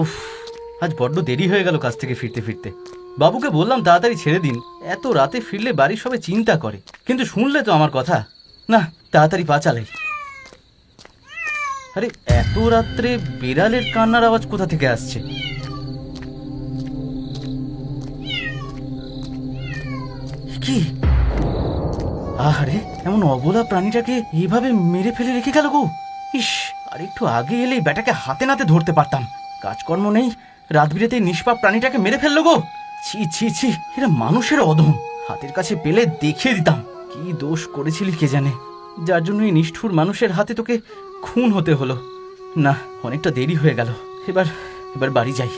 উফ, আজ বড্ড দেরি হয়ে গেল কাজ থেকে ফিরতে ফিরতে। বাবুকে বললাম তাড়াতাড়ি ছেড়ে দিন, এত রাতে ফিরলে বাড়ির সবাই চিন্তা করে, কিন্তু শুনলে তো আমার কথা। না, তাড়াতাড়ি পা চালাই। আরে এত রাত্রে বিড়ালের কান্নার আওয়াজ কোথা থেকে আসছে? কি? আরে এমন অবলা প্রাণীটাকে এইভাবে মেরে ফেলে রেখে গেল গো। ইস, আর একটু আগে এলেই ব্যাটাকে হাতে নাতে ধরতে পারতাম। কাজকর্ম নেই, রাত বিরেতে নিষ্পাপ প্রাণীটাকে মেরে ফেললো গো। ছি ছি ছি, এরা মানুষের অধম। হাতের কাছে পেলে দেখিয়ে দিতাম। কি দোষ করেছিলি কে জানে, যার জন্য এই নিষ্ঠুর মানুষের হাতে তোকে খুন হতে হলো। না, অনেকটা দেরি হয়ে গেল। এবার এবার বাড়ি যাই।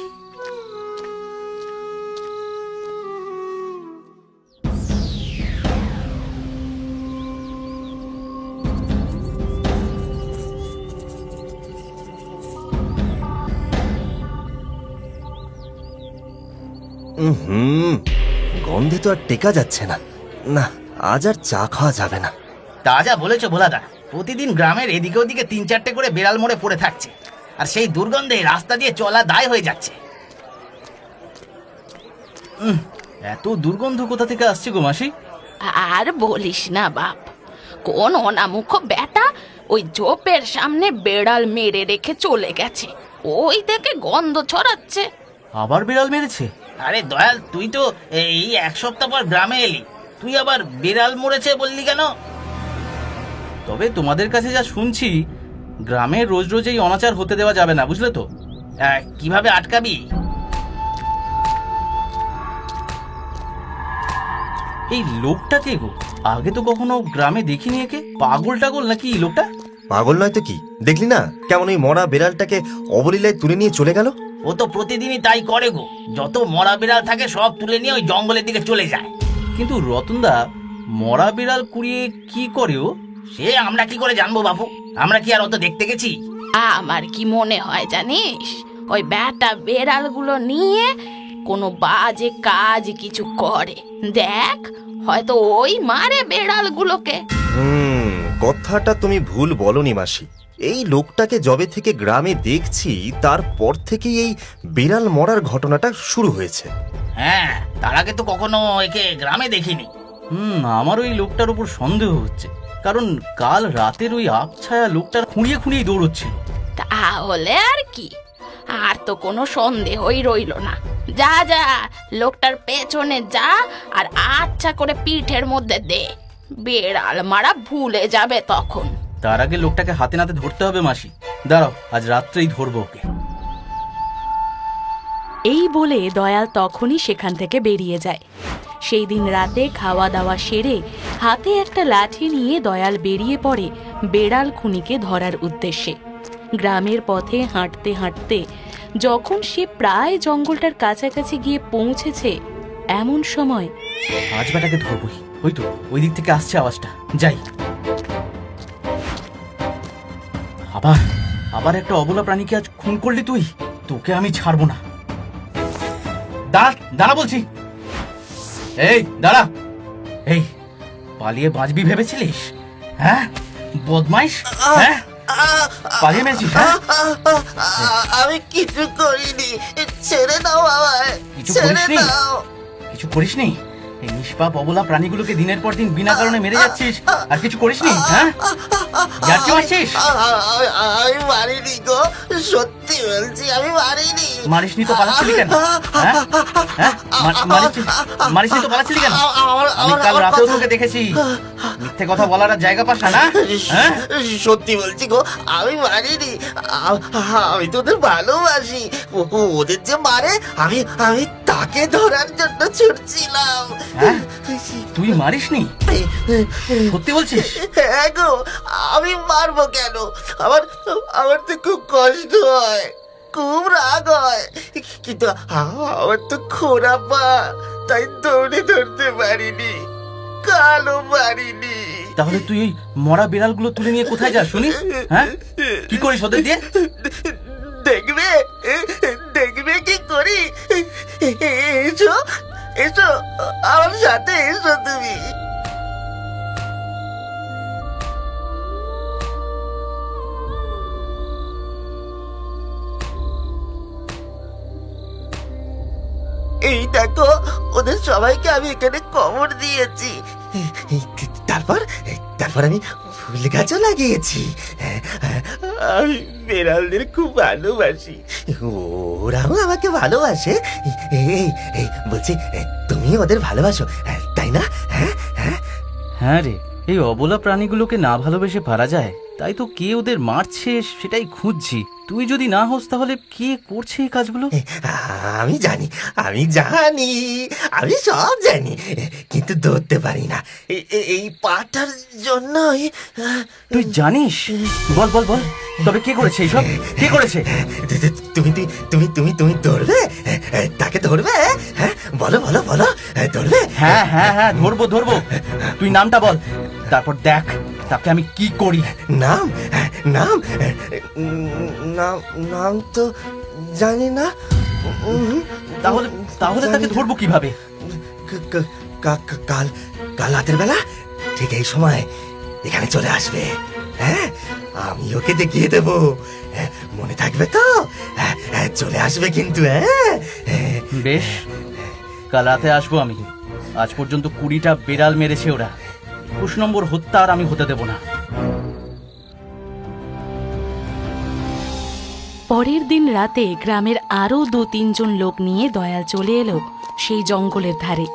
গন্ধে তো আর টেকা যাচ্ছে না। না, আজ আর চা খাওয়া যাবে না। তা যা বলেছো ভোলাদা, প্রতিদিন গ্রামের এদিকে ওদিকে 3-4টে করে বেড়াল মরে পড়ে থাকছে, আর সেই দুর্গন্ধে রাস্তা দিয়ে চলা দায় হয়ে যাচ্ছে। এত দুর্গন্ধ কোথা থেকে আসছে গো মাসি? আর বলিস না বাপ, কোন অনামুখ বেটা ওই ঝোপের সামনে বেড়াল মেরে রেখে চলে গেছে, ওই থেকে গন্ধ ছড়াচ্ছে। আবার বিড়াল মেরেছে? আরে দয়াল, তুই তো এই 1 সপ্তাহ পর গ্রামে এলি, তুই আবার বিড়াল মরেছে বললি কেন? তবে তোমাদের কাছে যা শুনছি, গ্রামে রোজ রোজ এই অনাচার হতে দেওয়া যাবে না, বুঝলে তো? কিভাবে আটকাবি? এই লোকটা কে গো? আগে তো কখনো গ্রামে দেখিনি একে। পাগল টাগল নাকি লোকটা? পাগল নয় তো কি, দেখলি না কেমন ওই মরা বিড়ালটাকে অবলীলায় তুলে নিয়ে চলে গেল। ও তো প্রতিদিনই তাই করে গো, যত মরা বিড়াল থাকে সব তুলে নিয়ে ওই জঙ্গলের দিকে চলে যায়। কিন্তু রতনদা, মরা বিড়াল কুড়িয়ে কি করে ও? সে আমরা কি করে জানবো বাবু, আমরা কি আর অত দেখতে গেছি? আমার কি মনে হয় জানিস, ওই বেটা বেড়ালগুলো নিয়ে কোনো বাজে কাজ কিছু করে। দেখ, হয়তো ওই মারে বেড়ালগুলোকে। কথাটা তুমি ভুল বলনি মাসি। এই লোকটাকে যবে থেকে গ্রামে দেখছি তারপর থেকেই এই বিড়াল মরার ঘটনাটা শুরু হয়েছে। হ্যাঁ, তার আগে তো কখনো একে গ্রামে দেখিনি। আমার ওই লোকটার উপর সন্দেহ হচ্ছে, কারণ কাল রাতের ওই আবছায়া লোকটার খুঁড়িয়ে খুঁড়িয়ে দৌড়চ্ছিল। তাহলে আর কি, আর তো কোনো সন্দেহই রইল না। যা যা, লোকটার পেছনে যা আর আচ্ছা করে পিঠের মধ্যে দে, বেড়াল মারা ভুলে যাবে তখন। তার আগে লোকটাকে হাতে নাতে ধরতে হবে মাসি। দাঁড়াও, আজ রাত্রেই ধরবো ওকে। এই বলে দয়াল তখনই সেখান থেকে বেরিয়ে যায়। সেই দিন রাতে খাওয়া দাওয়া সেরে হাতে একটা লাঠি নিয়ে দয়াল বেরিয়ে পড়ে বেড়াল খুনিকে ধরার উদ্দেশ্যে। গ্রামের পথে হাঁটতে হাঁটতে যখন সে প্রায় জঙ্গলটার কাছাকাছি গিয়ে পৌঁছেছে, এমন সময় আজ বেটাকে ধরবই। ওই তো ওই দিক থেকে আসছে আওয়াজটা, যাই। আবার আবার একটা অবলা প্রাণীকে আজ খুন করলি তুই, তোকে আমি ছাড়বো না। দাঁড়া দাঁড়া বলছি, এই দাঁড়া। এই, পালিয়ে বাঁচবি ভেবেছিলিস? হ্যাঁ বদমাইশ, হ্যাঁ পালিয়ে মেরেছিস? আমি কিছু করিনি, ছেড়ে দাও আমায়, কিছু করিসনি? কিছু করিসনি? এই নিষ্পাপ অবলা প্রাণীগুলোকে দিনের পর দিন বিনা কারণে মেরে যাচ্ছিস, আর কিছু করিসনি? হ্যাঁ, যাচ্ছি মারছিস? আমি মারিনি গো, সত্যি বলছি আমি মারিনি। মারিসনি তো পালাচ্ছিলি কেন? হ্যাঁ হ্যাঁ, মারিসনি তো পালাচ্ছিলি কেন? আমি কাল রাতেও তোকে দেখেছি। মিথ্যে কথা বলার আর জায়গা পাস না? হ্যাঁ, সত্যি বলছি গো, আমি মারিনি। আমি তোদের ভালোবাসি, ওদের যে মারে আমি আমি তাকে ধরার জন্য ছুটছিলাম। হ্যাঁ, তুই মারিসনি? সত্যি বলছিস? হ্যাঁ গো, আমি মারবো কেন? আমার আমার তো খুব কষ্ট হয়, খুব রাগ হয়, কিন্তু আমার তো খোঁড়া পা, তাই দৌড়ে ধরতে পারিনি, কালো পারিনি। তাহলে তুই এই মরা বিড়ালগুলো তুলে নিয়ে কোথায় যাস শুনি? হ্যাঁ, কি করিস ওদের দিয়ে? দেখবে দেখবে কি করি? এসো এসো, আমার সাথে এসো তুমি। এই দেখো, ওদের সবাইকে আমি এখানে কবর দিয়েছি। তারপর তারপর আমি ফুল গাছও লাগিয়েছি। আমি বেড়ালদের খুব ভালোবাসি, ওরাও আমাকে ভালোবাসে। এই এই বলছি, তুমি ওদের ভালোবাসো, তাই না? হ্যাঁ হ্যাঁ। হ্যাঁ রে, এই অবলা প্রাণীগুলোকে না ভালোবেসে পারা যায়? তাই তো কে ওদের মারছে সেটাই খুঁজছি। তুই যদি না হোস তাহলে কে করছে এই কাজগুলো? আমি জানি, আমি জানি, আমি সব জানি, কিন্তু ধরতে পারি না। এই পাটার জন্যই। তুই জানিস? বল বল বল, তবে কে করেছে এইসব? কে করেছে? তুমি তুমি তুমি তুমি ধরবে? তাকে ধরবে? হ্যাঁ, বলো বলো বলো, ধরবে? হ্যাঁ হ্যাঁ হ্যাঁ, ধরবো ধরবো। তুই নামটা বল, তারপর দেখ তাকে আমি কি করি। নাম নাম নাম নাম তো জানি না। তাহলে তাহলে তাকে ধরবো কিভাবে? কাল কাল রাতের বেলা ঠিক এই সময় এখানে চলে আসবে। হ্যাঁ, আমি ওকে দেখিয়ে দেবো। মনে থাকবে তো? চলে আসবে কিন্তু। হ্যাঁ, বেশ, কাল রাতে আসবো আমি। আজ পর্যন্ত 20টা বেড়াল মেরেছে ওরা। 21 নম্বর হত্যা আর আমি হতে দেব না। পরের দিন রাতে গ্রামের আরও 2-3 জন লোক নিয়ে দয়াল চলে এলো সেই জঙ্গলের ধারে।